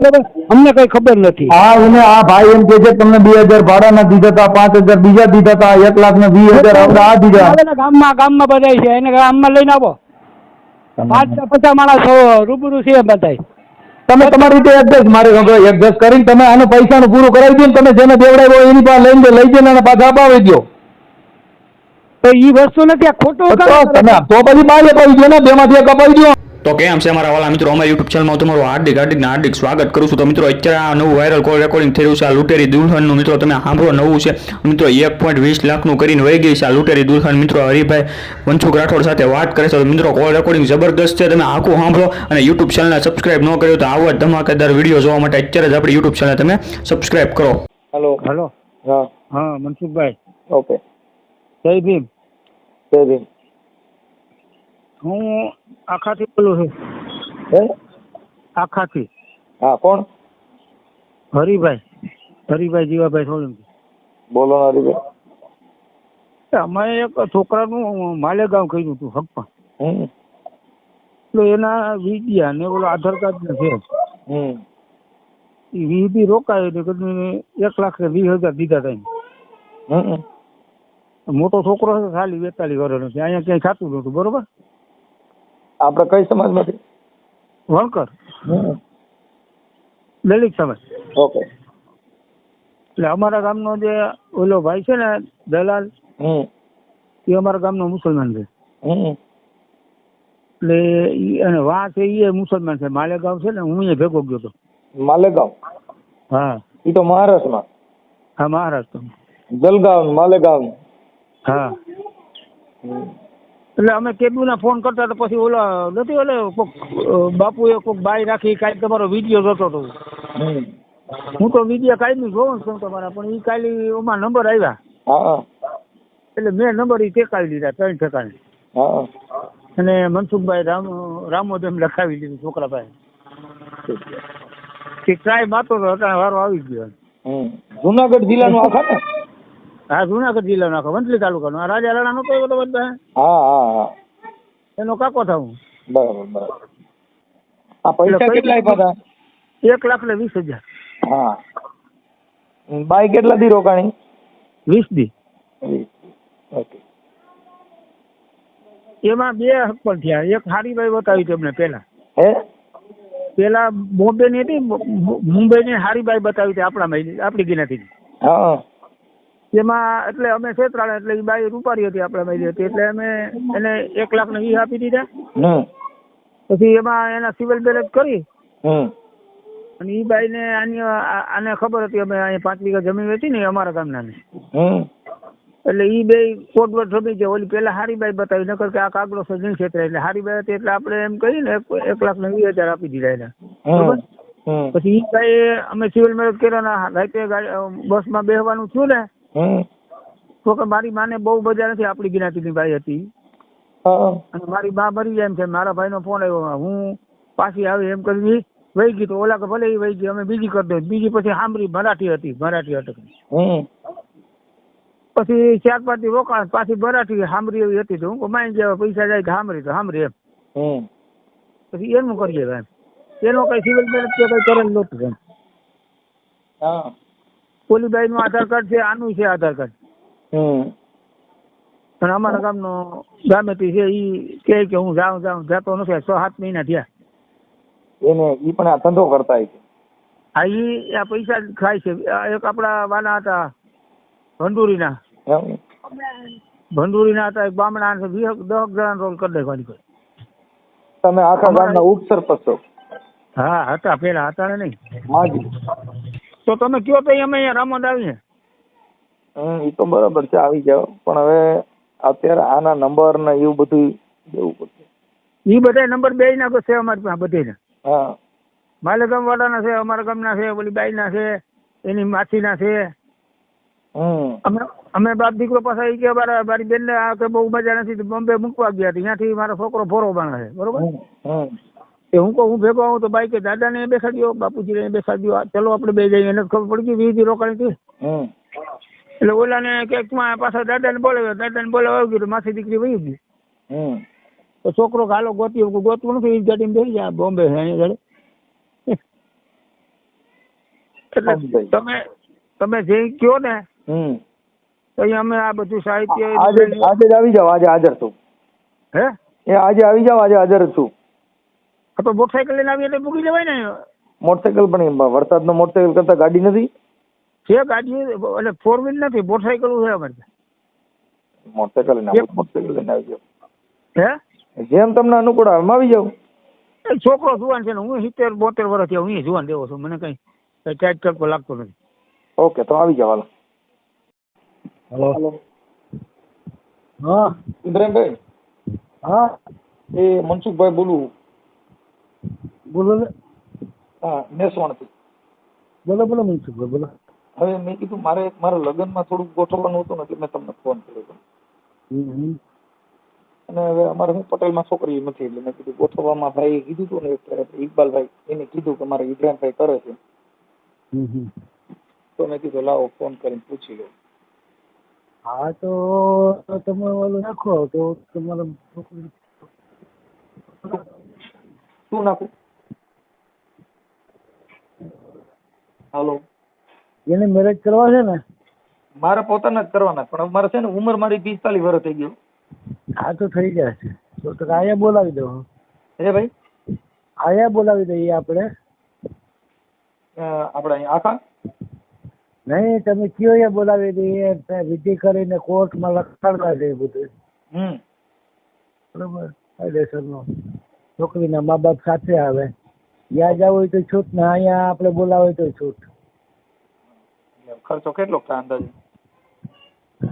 બરાબર, અમને કઈ ખબર નથી. હા એને આ ભાઈ એમ કે છે તમને 2000 ભાડાના દીધા હતા, 5000 બીજા દીધા હતા, 1,00,000 ને 20,000 આપણે આ દીધા. ગામમાં બધા છે એને ગામમાં લઈને આવો. 50 માણસ રૂબરૂ છે બધા. તમે તમારી રીતે એડજસ્ટ મારે એડજસ્ટ કરીને તમે આને પૈસાનું પૂરું કરાવી દો ને. તમે જેને દેવડાવ્યો એની પાસે લઈ જઈને અને પાછા અપાવી દો. તો એ વસ્તુ નથી, આ ખોટું તમે તો પછી બારે અપાવી દો ને, બેમાંથી એક અપાવી દો. તો કેમ છે મારા વાલા મિત્રો, અમારી યુટ્યુબ ચેનલમાં તમારું હાર્દિક સ્વાગત કરું છું. તો મિત્રો અત્યારે આ નવું વાયરલ કોલ રેકોર્ડિંગ થઈ રહ્યું છે. આ લૂંટેરી દુલ્હનનું મિત્રો તમે સાંભળો, નવું છે મિત્રો. 1.20 લાખનું કરીને વહી ગઈ છે આ લૂંટેરી દુલ્હન. મિત્રો હરિભાઈ વંશુક રાઠોડ સાથે વાત કરે છે. તો મિત્રો કોલ રેકોર્ડિંગ જબરદસ્ત છે, તમે આખું સાંભળો. અને યુટ્યુબ ચેનલને સબસ્ક્રાઇબ ન કર્યો તો આવા જ ધમાકેદાર વિડીયો જોવા માટે અત્યારે જ આપણી યુટ્યુબ ચેનલ તમે સબસ્ક્રાઇબ કરો. હેલો. હા મનસુખભાઈ. ઓકે. જય ભીમ. જય ભીમ. હું આખાથી બોલું છું. આખાથી. હા કોણ? હરિભાઈ જીવાભાઈ સોલંકી. બોલો ને હરિભાઈ. અમે એક છોકરાનું માલેગાંવ કર્યું હતું હકમાં. એટલે એના વિદ્યા ને ઓલો આધાર કાર્ડ ને છે. એ વીધી રોકાય એટલે 1,20,000 દીધા હતા. મોટો છોકરો છે, ખાલી 42 વર્ષનો છે. અહીંયા ક્યાંય ખાતું નહોતું. બરોબર. આપણે કઈ સમાજમાંથી? વણકર. દલિત સમાજ. ઓકે. એટલે અમારા ગામનો જે ઓલો ભાઈ છે ને દલાલ, એ અમારા ગામનો મુસલમાન છે. એટલે અને વાં છે એ મુસલમાન છે. માલેગાંવ છે ને, હું અહીંયા ભેગો ગયો હતો. માલેગાંવ? હા. એ તો મહારાષ્ટ્રમાં. હા મહારાષ્ટ્ર. જલગાંવ, માલેગાંવ. હા. એટલે અમે કેદુના ફોન કરતા તો પછી ઓલા નથી ઓલે કોક બાપુએ કોક બાઈ રાખી કાલે તમારો વિડીયો જોતો હતો. હું તો વિડીયો કાઢી જોઉં છું તમારા, પણ એ કાલે ઓમાં નંબર આવ્યા. એટલે મેં નંબર એ ટેકાવી દીધા 3 ઠેકાણે. અને મનસુખભાઈ રામોદમ લખાવી દીધું છોકરા પાસે. ટ્રાય મારતો હતો, અટાણે વારો આવી ગયો. જુનાગઢ જિલ્લાનું આખા ને? હા જુનાગઢ જિલ્લાનો આખો, વંથલી તાલુકાનો. આ રાજા રાણા નતો એવો તો બધા. હા. એનો કાકો થાઉં. બરાબર. આ પૈસા કેટલા આપ્યા હતા? 1,20,000. હા. બાઈ કેટલા દી રોકાણી? 20 દી. ઓકે. એમાં 2 હક પણ થયા. એક હારીબાઈ બતાવી તમને પેલા. પેલા બોમ્બે ની હતી, મુંબઈ ની હારીબાઈ બતાવી હતી આપણી ગિનાથી. હા. એમાં એટલે અમે છેતરાણા, એટલે એ બાઈ રૂપારી હતી આપણા મારી હતી. એટલે અમે એને 1,20,000 આપી દીધા. પછી એમાં એના સિવિલ બેલેન્સ કરી અને એ બાઈ ને આને ખબર હતી અમે અહીંયા 5 વીઘા જમીન હતી ને અમારા ગામના ને. એટલે એ બે કોર્ટ જમી ગયા. ઓલી પેલા હારીબાઈ બતાવી, નકર કે આ કાગડો છે નહીં છેતરાય. એટલે હારીબાઈ હતી એટલે આપણે એમ કહીને 1,20,000 આપી દીધા એને. બરોબર. પછી એ બાઈ અમે સિવિલ મેરેજ કર્યા. રાતે બસમાં બેસવાનું થયું ને, તો કે મારી માને બહુ મજા નથી. આપણી જ્ઞાતિની બાઈ હતી અને મારી બા મરી જાય એમ છે. મારા ભાઈનો ફોન આવ્યો, હું પાછી આવી એમ કરી વહી ગઈ. તો ઓલા કે ભલે એ વહી ગઈ, અમે બીજી કરી દો. બીજી પછી સાંભળી મરાઠી હતી, મરાઠી અટક. પછી 4-5 દી રોકાણ, પાછી મરાઠી સાંભળી એવી હતી. તો હું માઈ ગયા પૈસા જાય કે સાંભળી એમ. પછી એનું કરીએ એમ. એનો કઈ સિવિલ બેલેન્સ કઈ કરેલ નહોતું એમ. ઓલી બાઈ નું આધાર કાર્ડ છે, આનું છે આધાર કાર્ડ. અને અમારા ગામનો ગામેથી છે, ઈ કે હું જાઉં જતો નથી. 6-7 મહિના થયા એને. ઈ પણ આ ધંધો કરતા છે. હા, ઈ આ પૈસા ખાય છે. એક આપડા વાલા હતા ભંડુરીના હતા, એક બામણા 10 જણા રોલ કરી દેવાની. તમે આખા ગામના ઉપસરપંચ છો? હા હતા, પેલા હતા ને. નહીં હાજી. તો તમે કયો તો અમે અહીંયા રામોદ આવીએ. એ તો બરાબર છે, આવી જાવ. પણ હવે અત્યારે આના નંબર ને એવું બધું દેવું પડશે. એ બધા નંબર 2 ના છે અમારી પાસે બધે. હા. માલેગામ વાળાના છે, અમારા ગામના છે, ઓલી બાઈ ના છે, એની માછીના છે. અમે બાપ દીકરો પાસે આવી ગયા. મારી બેન ને આ કે બહુ મજા નથી, બોમ્બે મૂકવા ગયા. ત્યાંથી મારો છોકરો ફોરો બાણા છે. બરોબર. હું કહું હું ભેગો આવું તો બાઈ કે દાદા ને બેસાડ્યો, બાપુજી ને બેસાડ્યો, ચલો આપણે 2 જઈએ. એને ખબર પડી ગઈ 20 રોકાણી હતી. એટલે ઓલા ને ક્યાંક પાછા દાદા ને બોલાવ્યા આવી ગયું. માસી દીકરી વહી ગઈ. તો છોકરો હાલો ગોતવું નથી, એ ગાડીમાં બેસી જાય બોમ્બે. એટલે તમે જે કયો ને તો અહીં અમે આ બધું સાહિત્ય આજે જ આવી જાવ, આજે હાજર છું. હે આજે આવી જાવ, આજે હાજર જ છું. તો મોટરસાયકલ લઈને આવીએ એટલે મૂકી જવાય ને. મોટરસાયકલ પણ વરસાદનો મોટરસાયકલ કરતા ગાડી નથી છે ગાડી એટલે 4 વ્હીલ નથી, મોટરસાયકલ છે અમારે. મોટરસાયકલ લઈને આવી જાવ. હે જેમ તમને અનુકૂળ આવે આવી જાવ. છોકરો જુવાન છે ને હું 70-72 વર્ષથી હું જુવાન દેવો છું, મને કઈ ટાઈટ ટક લાગતો નથી. ઓકે તો આવી જાવ. હાલો. હલો હા ઇબ્રાહીમભાઈ. હા એ મનસુખભાઈ બોલું. બોલો ને. હા નેસવાણથી. બોલો મનસુખભાઈ બોલો. હવે મેં કીધું મારા લગ્નમાં થોડુંક ગોઠવવાનું હતું ને એટલે મેં તમને ફોન કર્યો હતો. અને હવે અમારે હું પટેલમાં છોકરી નથી એટલે મેં કીધું ગોઠવવામાં ભાઈએ કીધું હતું ને ઇકબાલભાઈ એને કીધું કે મારે ઇબ્રાહીમભાઈ કરે છે. તો મેં કીધું લાવો ફોન કરીને પૂછી લો. હા તો તમે ઓલું નાખો તો તમારે શું નાખું? હાલો. એને મેરેજ કરવા છે ને? મારે પોતાના જ કરવાના પણ મારે છે ને ઉંમર મારી 45 વર્ષ થઈ ગયું. હા તો થઈ ગયા છે તો અહીંયા બોલાવી દો. હે ભાઈ અહીંયા બોલાવી દઈએ આપણે અહીંયા આખા નહીં તમે કયો અહીંયા બોલાવી દઈએ વિધિ કરીને કોર્ટમાં લખાડવા દઈએ બધું. બરોબર કાયદેસરનો છોકરીના મા બાપ સાથે આવે ત્યાં જવું હોય તો છૂટ ને અહીંયા આપણે બોલાવે તો છૂટ. ખર્ચો કેટલો થાય અંદાજે?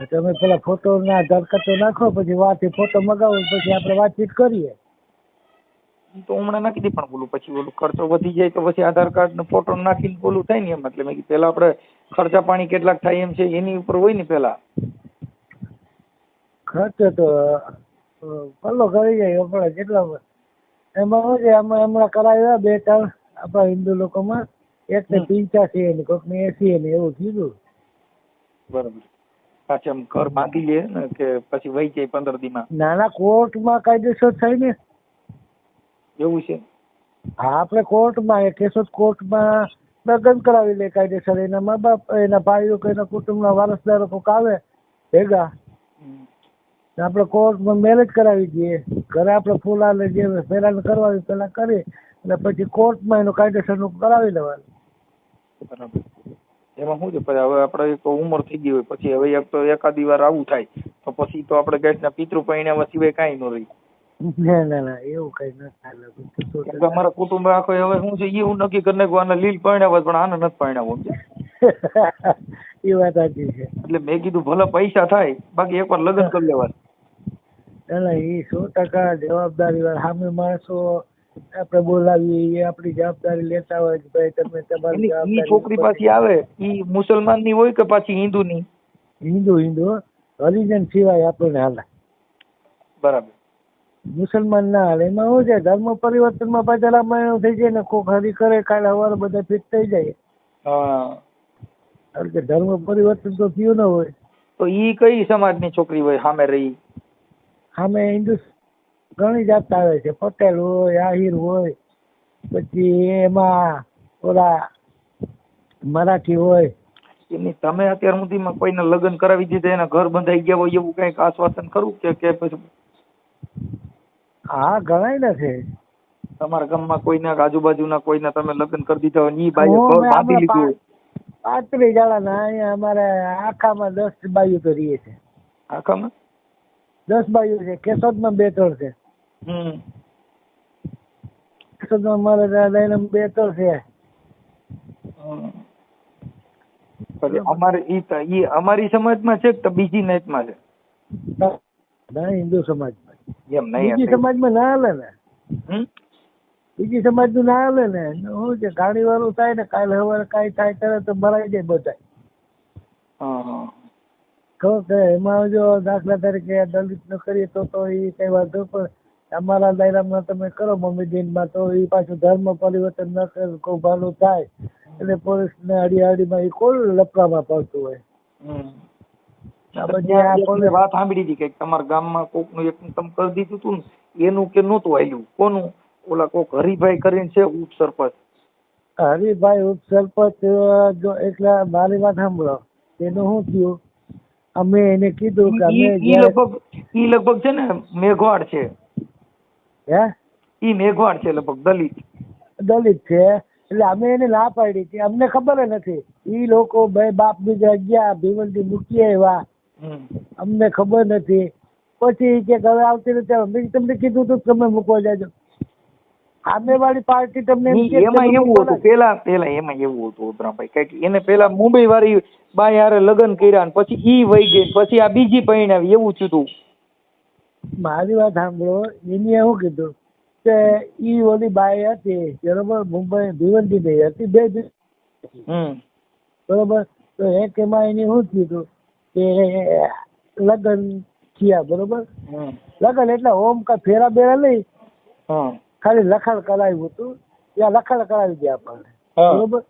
તમે પેલા ફોટો ના દરખાસ્તો નાખો પછી વાતથી ફોટો મગાવો પછી આપણે વાતચીત કરીએ. તો હમણાં નાખી દે પણ બોલું પછી ઓલું ખર્ચો વધી જાય તો પછી આધાર કાર્ડ ને ફોટો નાખીને બોલું થાય ને એમ એટલે મેં કીધું પેલા આપણે ખર્ચા પાણી કેટલાક થાય એમ છે એની ઉપર હોય ને પેલા ખર્ચો તો પલ્લો કરી જાય આપણે કેટલા એમાં શું છે અમે હમણાં કરાવ્યા 2-3 આપણા હિન્દુ લોકોમાં એક ને 85 ને કોઈક ને 80 ને એવું કીધું. બરાબર. પાછા આમ ઘર બાંધી લે ને કે પછી વહી જાય 15 દીમાં? નાના કોર્ટમાં કાયદેસર થાય ને એવું છે. હા આપણે કોર્ટમાં કેશોદ કોર્ટમાં લગ્ન કરાવી લે કાયદેસર એના મા બાપ એના ભાઈઓ કે એના કુટુંબના વારસદારો કોઈક આવે ભેગા આપણે કોર્ટમાં મેરેજ કરાવી દઈએ. ઘરે આપણે ફૂલાને જે પહેલા કરવાની પેલા કરી અને પછી કોર્ટમાં એનું કાયદેસરનું કરાવી લેવાનું. બરાબર. એમાં શું છે પછી હવે આપણે એક ઉંમર થઈ ગઈ હોય પછી હવે એક તો એકાદી વાર આવું થાય તો પછી તો આપણે ગેસના પિતૃ પૈણ્યા સિવાય કાંઈ ન રહી. ના એવું કઈ ન થાય. અમારા કુટુંબ આખો હવે શું છે એવું નક્કી કરીને આને લીલ પૈણાવા પણ આને નથી પૈણાવું. એ વાત સાચી છે. એટલે મેં કીધું ભલે પૈસા થાય બાકી એકવાર લગ્ન કરી લેવા. એટલે એ 100% જવાબદારી વાર સામે માણસો આપણે બોલાવીએ એ આપણી જવાબદારી લેતા હોય કે ભાઈ તમે તમારી જવાબદારી. છોકરી પાછી આવે એ મુસલમાન ની હોય કે પાછી હિન્દુ ની? હિન્દુ હરિજન સિવાય આપણને હાલે. બરાબર. મુસલમાન ના હાલે. એમાં શું છે ધર્મ પરિવર્તનમાં પાછા રામાયણ થઈ જાય ને કોક હરી કરે કાલે સવારે બધા ફિટ થઈ જાય. કારણ કે ધર્મ પરિવર્તન તો થયું ન હોય. તો ઈ કઈ સમાજની છોકરી હોય સામે રહી? સામે હિન્દુ ઘણી જાત આવે છે. પટેલ હોય, આહિર હોય, પછી એમાં ઓલા મરાઠી હોય. એમની તમે અત્યાર સુધીમાં કોઈને લગ્ન કરાવી દીધા એના ઘર બંધાઈ ગયા હોય એવું કઈક આશ્વાસન ખરું કે પછી? હા ઘણા નથી. તમારા ગામમાં કોઈના આજુબાજુના કોઈના તમે લગ્ન કરી દીધા હોય ઈ બાઈ ઘર બાંધી લીધું હોય? 35 જણાના અહીંયા અમારે આખામાં 10 બાઈઓ તો રહીએ છે. આખામાં 10 બાઈઓ છે. કેશોદમાં 2-3 છે. કેશોદમાં અમારે 2-3 છે. અમારી સમાજમાં છે કે બીજી નાતમાં છે? હિન્દુ સમાજમાં. એમ નહીં બીજી સમાજમાં ના હાલે ને. બીજી સમાજ નું ના હાલે ને. શું છે ગાડી વાળું થાય ને કાલે સવારે કઈ થાય ત્યારે તો ભરાઈ જાય બધા. ખબર કે એમાં જો દાખલા તરીકે દલિત નો કરીએ તો એ કઈ વાંધો પણ અમારા દાયરામાં તમે કરો મમ્મી દિનમાં તો એ પાછું ધર્મ પરિવર્તન ન કરે કોઈ ભાલું થાય એટલે પોલીસ ને હડીમાં એ કોઈ લફડામાં પડતું હોય. વાત સાંભળી હતી કે તમારા ગામમાં કોક નું એક તમે કરી દીધું હતું ને એનું કે નહોતું આવ્યું. કોનું? ઓલા કોક હરિભાઈ કરીને છે ઉપસરપંચ. હરિભાઈ ઉપસરપંચ જો એટલે મારી વાત સાંભળો, એનું શું થયું, અમે એને કીધું કે અમે ઈ લગભગ છે ને મેઘવાડ છે. હે ઈ મેઘવાડ છે લગભગ દલિત છે, એટલે અમે એને ના પાડી કે અમને ખબર નથી. ઈ લોકો બે બાપ બીજા ગયા ભીવંડી મૂકી આવ્યા, અમને ખબર નથી. પછી કે હવે આવતી રીતે મેં તમને કીધું હતું તમે મૂકવા જાજો. સામેવાળી પાર્ટી તમને એમાં એવું હતું પેલા એમાં એવું હતું ઉતરાભાઈ કઈક એને પેલા મુંબઈ વાળી બાઈ હારે લગ્ન કર્યા ને પછી ઈ વહી ગઈ, પછી આ બીજી પરણાવી, એવું થયું હતું. મારી વાત સાંભળો, એને એવું કીધું કે ઈ ઓલી બાઈ હતી બરોબર, મુંબઈ ભીવંડી ની હતી, બે બરોબર. તો એક એમાં એને શું થયું કે લગ્ન થયા બરોબર, લગ્ન એટલે ઓમ કા ફેરા બેરા નહીં, ખાલી લખાણ કરાવ્યું હતું, ત્યાં લખાણ કરાવી ગયા આપણને બરોબર.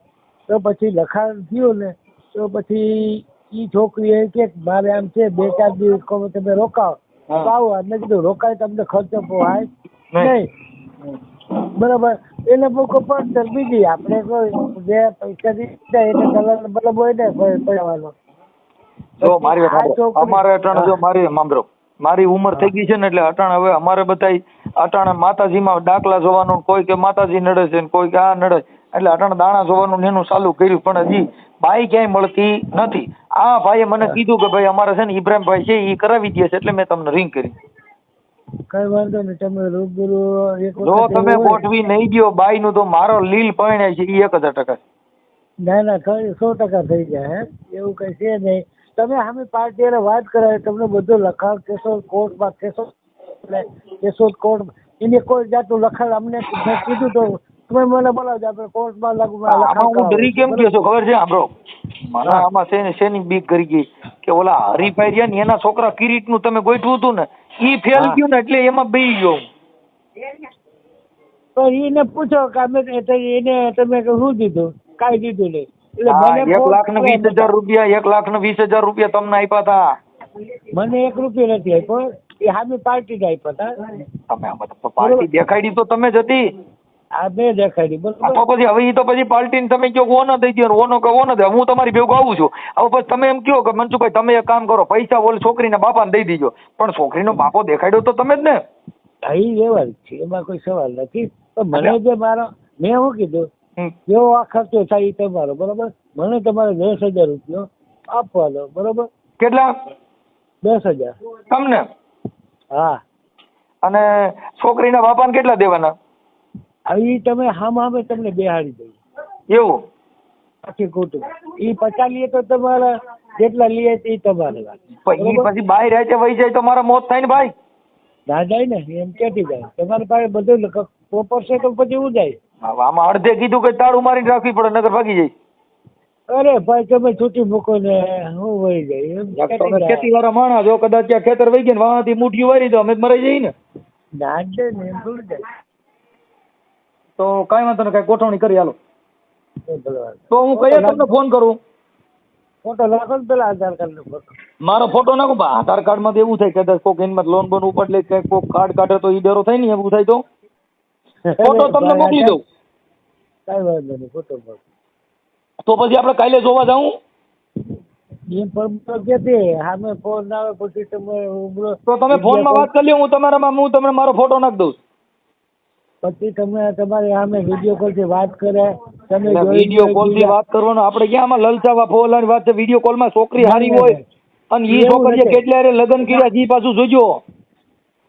તો પછી લખાણ થયું ને તો પછી ઈ છોકરી કે મારે આમ છે 2-4 દિવસ તમે રોકાવો તો આવો. મેં કીધું રોકાય તમને ખર્ચો પોહાય નહીં બરાબર. એને બહુ પણ બીજી આપણે જે પૈસા દીધા એટલે કલર મતલબ હોય ને પડવાનો. જો મારી અમારે અટાણે જો મારી સાંભળો, મારી ઉંમર થઈ ગઈ છે ને એટલે અટાણે હવે અમારે બધા અટાણે માતાજીમાં દાખલા જોવાનું, કોઈ કે માતાજી નડે છે ને કોઈ કે આ નડે, એટલે અટાણે દાણા જોવાનું એનું ચાલુ કર્યું, પણ હજી બાઈ ક્યાંય મળતી નથી. આ ભાઈએ મને કીધું કે ભાઈ અમારે છે ને ઇબ્રાહીમભાઈ છે એ કરાવી દે છે, એટલે મેં તમને રિંગ કરી. કઈ વાંધો નહીં, તમે રૂબરૂ જો તમે ગોઠવી નહીં દો બાઈ નું તો મારો લીલ પરણાય છે એ 1000%. ના ના 100% થઈ જાય, એવું કઈ છે નહીં. તમે સામે પાર્ટી વાત કરાવે, તમને બધું લખાણ કેશોદ કોર્ટમાં કેશોદ કોર્ટ એને કોઈ જાતનું લખાણ અમને મેં કીધું તો તમે મને બોલાવજો, આપણે કોર્ટમાં હું ડરી કેમ કહો છો ખબર છે? સાંભળો, મને આમાં શેની બીક કરી ગઈ કે ઓલા હરીભાઈ રહ્યા ને એના છોકરા કિરીટ નું તમે ગોઠવું હતું ને ઈ ફેલ ગયું ને એટલે એમાં બેહી ગયો. તો એને પૂછો કે અમે એને તમે શું દીધું? કાંઈ દીધું નહીં. 1,20,000 રૂપિયા 1,20,000 રૂપિયા તમને આપ્યા હતા. મને 1 રૂપિયો નથી આપ્યો, એ સામે પાર્ટી આપ્યા હતા. તમે આમાં પાર્ટી દેખાડી તો તમે જ હતી. આ બે દેખાડી બરોબર. તો પછી હવે ઈ તો પછી પાર્ટી ને તમે કહો ઓનો દઈ દો, ઓનો કહો ઓનો દે. હું તમારી ભેગું આવું છું. હવે પછી તમે એમ કહો કે મનસુખભાઈ તમે એક કામ કરો, પૈસા ઓલી છોકરીના બાપાને દઈ દીજો, પણ છોકરીનો બાપો દેખાડ્યો તો તમે જ ને. એ વ્યવહાર છે, એમાં કોઈ સવાલ નથી. તો મને જે મારો મેં શું કીધું જેવો આ ખર્ચો થાય એ તમારો બરોબર, મને તમારે 10,000 રૂપિયા આપવાનો બરોબર. કેટલા? 10,000 તમને? હા. અને છોકરીના બાપાને કેટલા દેવાના? એ તમે હામે તમને બેહાડી દઈ એવું આખી કુટુંબ. એ 50 લે તો તમારે જેટલા લે એ તમારે વાત. પછી બાય રાતે વહી જાય તો મારા મોત થાય ને ભાઈ. ના જાય ને, એમ ક્યાંથી જાય? તમારી પાસે બધું પ્રોપર છે તો પછી હું જાય. આમાં અડધે કીધું કે તાળું મારીને રાખવી પડે નગર ભાગી જાય. અરે ભાઈ તમે છૂટી મૂકો ને હું વહી જાય. ખેતી વાળા માણસ જો કદાચ ત્યાં ખેતર વહી ગયા વાળાથી મુઠ્ઠી વારી દો અમે મરાઈ જઈએ ને. ના જાય ને એમ થોડું જાય. તો કઈ વાંધો ને કઈ ગોઠવણી કરી હાલો. તો હું કઈ તમને ફોન કરું? ફોટો નાખો ને પેલા આધાર કાર્ડ નો ફોટો. મારો ફોટો નાખો. આધાર કાર્ડ માં એવું થાય કદાચ કોક એમાં લોન બોન ઉપર લે કે કોક કાર્ડ કાઢે તો ઈ ડરો થાય ને એવું થાય તો ફોટો તમને મોકલી દઉં. કઈ વાંધો નહીં, ફોટો મોકલો. તો પછી આપણે કાલે જોવા જાઉં? એમ પણ કેતી સામે ફોન આવે પછી તમે તો તમે ફોન માં વાત કરી લ્યો, હું તમને મારો ફોટો નાખી દઉં. પછી તમે તમારી સામે વિડીયો કોલ થી વાત કરે. તમે વિડીયો કોલ થી વાત કરવાનો આપણે ક્યાં આમાં લલચાવા ફોલાની વાત છે? વિડીયો કોલ માં છોકરી હારી હોય અને ઈ છોકરીએ કેટલા રે લગ્ન કર્યા જી પાછું જોજો.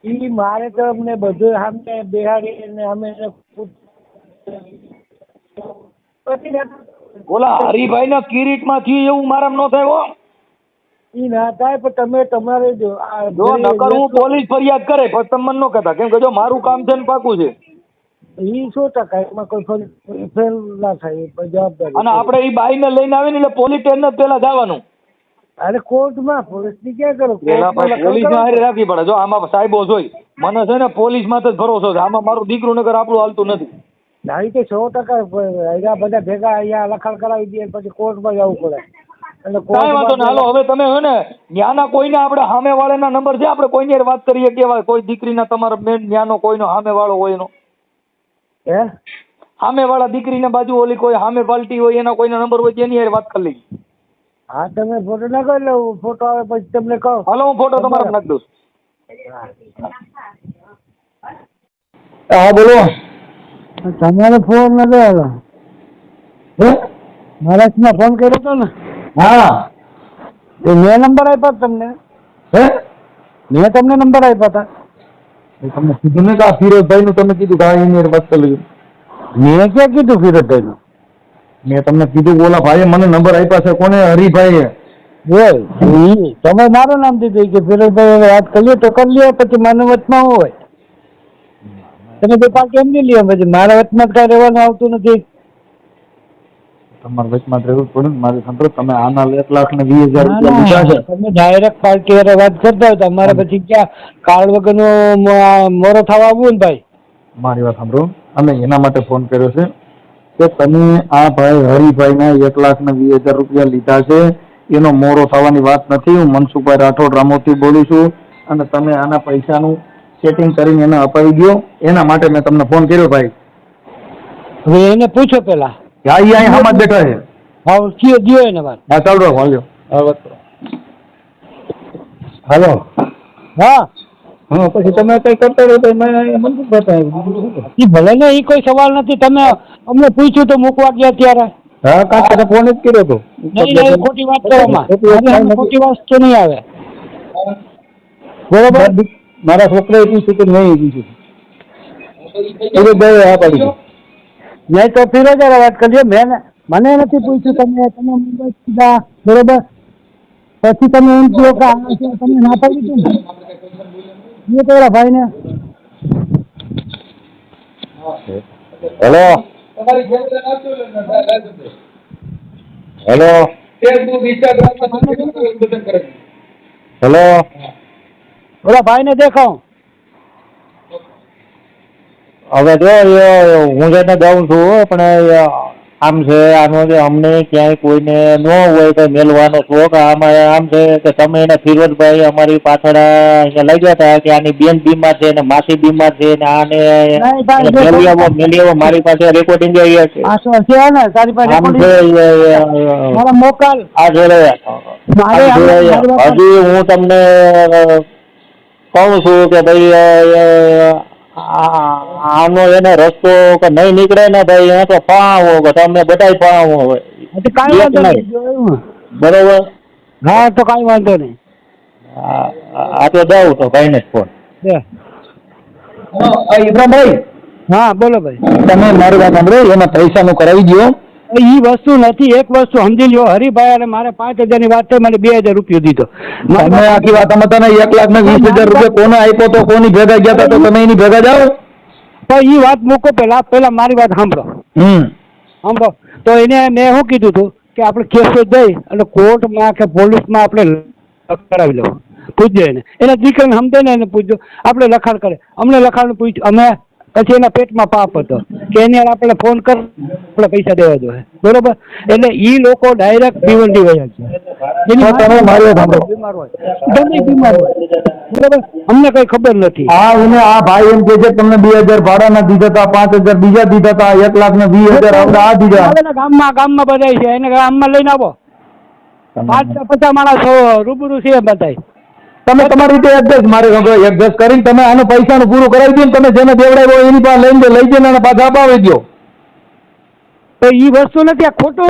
ઈ મારે તો અમને બધું સામે બેહાડીને અમે ઓલા હરિભાઈ ના કિરીટ માં થયું એવું મારામ ન થાય હો. ઈ ના થાય પણ તમે તમારે જો નકર હું પોલીસ ફરિયાદ કરે પછી તમે મને ન કહેતા, કેમ કે જો મારું કામ છે ને પાકું છે. ઈ 100% એમાં કોઈ ફેલ ના થાય જવાબદારી. અને આપણે ઈ બાઈ ને લઈને આવીને એટલે પોલીસ સ્ટેશન પેલા જવાનું. અરે કોર્ટમાં પોલીસ ની ક્યાં કરો? પોલીસ ને હારે રાખવી પડે. જો આમાં સાહેબો જોઈ મને છે ને પોલીસ માં જ ભરોસો છે. આમાં મારું દીકરું નગર આપણું હાલતું નથી. ના એ તો 100% બધા ભેગા અહીંયા લખાણ કરાવી દે પછી કોર્ટમાં જવું પડે. કાંઈ વાંધો નહીં. હાલો હવે તમે હે ને ન્યાના કોઈને આપણે સામે વાળાના નંબર છે, આપણે કોઈની વાત કરીએ કેવાય કોઈ દીકરીના તમારા બેન ન્યાનો કોઈનો સામે વાળો હોય એનો. હે સામે વાળા દીકરીને બાજુ ઓલી કોઈ સામે પાલટી હોય એના કોઈના નંબર હોય તેની હારે વાત કરી લઈ. હા તમે ફોટો નાખો એટલે ફોટો આવે પછી તમને કહો. હાલો હું ફોટો તમારા નાખી દઉં. હા બોલો. તમારો ફોન નતો આવ્યો. મહારાષ્ટ્રમાં ફોન કર્યો હતો ને. હા તો મેં નંબર આપ્યો તમને. મેં તમને નંબર આપ્યા હતા. તમને કીધું ને કે આ ફિરોજભાઈ નું તમે કીધું કે એની હારે વાત કરી લઈ. મેં ક્યાં કીધું ફિરોજભાઈ નું? મેં તમને કીધું ઓલા ભાઈએ મને નંબર આપ્યા છે. કોને? હરિભાઈએ. તમે મારું નામ દીધું કે ફિરોજભાઈ વાત કરીએ તો કરી લ્યો, પછી મારા વચમાં હોય તમે તો પાક એમ નહીં લ્યો, પછી મારા વચમાં કઈ રહેવાનું આવતું નથી. તમારા વચમાં રહેવું પડે ને મારી સાંભળો. તમે આના 1,20,000 રૂપિયા લીધા છે. તમે ડાયરેક્ટ પાર્ટી વાળા વાત કરતા હોય તો અમારે પછી ક્યાં કાર્ડ વગરનો મોરો થવા આવવું ને ભાઈ. મારી વાત સાંભળો. અમે એના માટે ફોન કર્યો છે કે તમે આ ભાઈ હરિભાઈના 1,20,000 રૂપિયા લીધા છે. એનો મોરો થવાની વાત નથી. હું મનસુખભાઈ રાઠોડ રામોથી બોલું છું અને તમે આના પૈસાનું સેટિંગ કરીને એને અપાવી દો. એના માટે મેં તમને ફોન કર્યો ભાઈ. હવે એને પૂછો પેલા. હા એ અહીં હમણાં બેઠા છે. હા કયો દિયો એને વાત. હા ચાલ રહો હાલ્યો. હા વાત કરો. હાલો. હા હા પછી તમે કઈ કરતા રહો તો મનસુખ બતાવ્યું. એ ભલે ને એ કોઈ સવાલ નથી. તમે અમને પૂછ્યું તો મૂકવા ગયા ત્યારે. હા કાકા ફોન જ કર્યો હતો. નહીં ખોટી વાત કરવામાં ખોટી વાત તો નહીં આવે. બરોબર. મારા છોકરાએ પૂછ્યું કે નહીં પૂછ્યું. હા પાડી નહીં તો ફિરોજ વાત કરજો. મને નથી પૂછ્યું. તમે મુંબઈ સીધા બરોબર. પછી તમે એમ કહો કે તમે ના પાડી દીધું ને પેલા ભાઈ ને. હેલો હેલો હેલો ઓલા ભાઈ ને દેખાવ. હવે જો હું જઈને જાઉં છું પણ આમ છે આનું અમને ક્યાંય કોઈને ન હોય તો મેળવાનો શોખ આમાં આમ છે કે તમે એને ફિરોજભાઈ અમારી પાછળ અહીંયા લઈ ગયા હતા કે આની બેન બીમાર છે ને માસી બીમાર છે ને આને મેલી આવો મારી પાસે રેકોર્ડિંગ આવી છે. મોકલ આ જોડે હજી હું તમને કહું છું કે ભાઈ આનો એને રસ્તો કે નહીં નીકળે ને ભાઈ એ તો પાવો કે તમે બધા પાવો હોય બરોબર. હા તો કઈ વાંધો નહીં. આ તો દઉં તો ભાઈ ને ફોન. ઇબ્રાહીમભાઈ. હા બોલો ભાઈ. તમે મારી વાત સાંભળો. એમાં પૈસાનું કરાવી દો. એ વસ્તુ નથી. એક વસ્તુ સમજી લો. હરિભાઈ અને મારે 5,000 ની વાત થઈ. મને 2,000 રૂપિયા દીધો. તમે આખી વાત સમજતા ને. 1,20,000 રૂપિયા કોને આપ્યો તો કોની ભેગા ગયા હતા તો તમે એની ભેગા જાઓ. તો એ વાત મૂકો. પેલા મારી વાત સાંભળો. સાંભળો તો એને મેં શું કીધું હતું કે આપણે કેસ જઈ અને કોર્ટમાં કે પોલીસમાં આપણે કરાવી લેવું. પૂછજો એને દીકરાને સમજે ને એને પૂછજો. આપણે લખાણ કરે. અમને લખાણ પૂછ્યું. અમે પછી એના પેટમાં પાપ હતો કે એને આપણે ફોન કર આપણે પૈસા દેવા જોઈએ. બરોબર. એટલે એ લોકો ડાયરેક્ટ ભીવંડી વયા છે. બીમાર હોય ગમે બીમાર હોય બરોબર. અમને કઈ ખબર નથી. આ ભાઈ એમ કે છે તમને 2,000 ભાડાના દીધા હતા, 5,000 બીજા દીધા હતા, 1,20,000 આ દીધા. ગામમાં બધા છે. એને ગામમાં લઈને આવો. 50 માણસ રૂબરૂ છે બધા. તમે તમારી રીતે એડજસ્ટ કરીને તમે આને પૈસાનું પૂરું કરાવી દો. તમે જેને દેવડાવ્યો એની પાસે લઈને લઈ જઈને અને પાછા અપાવી દો. તો એ વસ્તુ નથી. આ ખોટું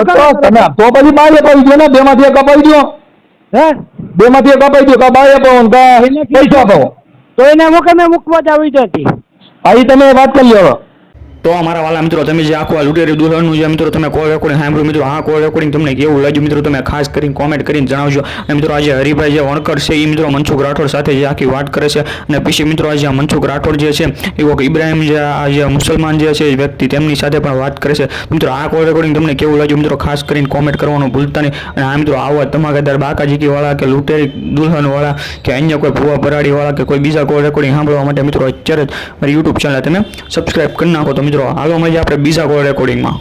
તો પછી બાય અપાવી દો ને. 2માંથી એક અપાવી દો. હે 2માંથી એક અપાવી દો. કા બાય અપાવો પૈસા અપાવો. તો એને મૂકવા જ આવી જતી. અહીં તમે વાત કરી લો. તો અમારા વાલા મિત્રો તમે જે આખું આ લૂંટેરી દુલ્હનનું જે મિત્રો તમે કોલ રેકોર્ડિંગ સાંભળ્યું મિત્રો, આ કોલ રેકોર્ડિંગ તમને કેવું લાગ્યું મિત્રો તમે ખાસ કરીને કોમેન્ટ કરીને જણાવજો. અને મિત્રો આજે હરિભાઈ જે વણકર છે એ મિત્રો મનસુખ રાઠોડ સાથે જે આખી વાત કરે છે. અને પછી મિત્રો આજે મનસુખ રાઠોડ જે છે એ ઇબ્રાહીમ જે આ જે મુસલમાન જે છે વ્યક્તિ તેમની સાથે પણ વાત કરે છે. મિત્રો આ કોલ રેકોર્ડિંગ તમને કેવું લાગ્યું મિત્રો ખાસ કરીને કોમેન્ટ કરવાનું ભૂલતા નહીં. અને આ મિત્રો આવા ધમાકેદાર બાકાજીકી વાળા કે લૂંટેરી દુલ્હન વાળા કે અન્ય કોઈ ભૂવા ભરાડી વાળા કે કોઈ બીજા કોલ રેકોર્ડિંગ સાંભળવા માટે મિત્રો અત્યારે જ મારી યુટ્યુબ ચેનલ તમે સબસ્ક્રાઇબ કરી નાખો. તો મિત્રો હાલો મળીએ આપણે બીજા કોલ રેકોર્ડિંગમાં.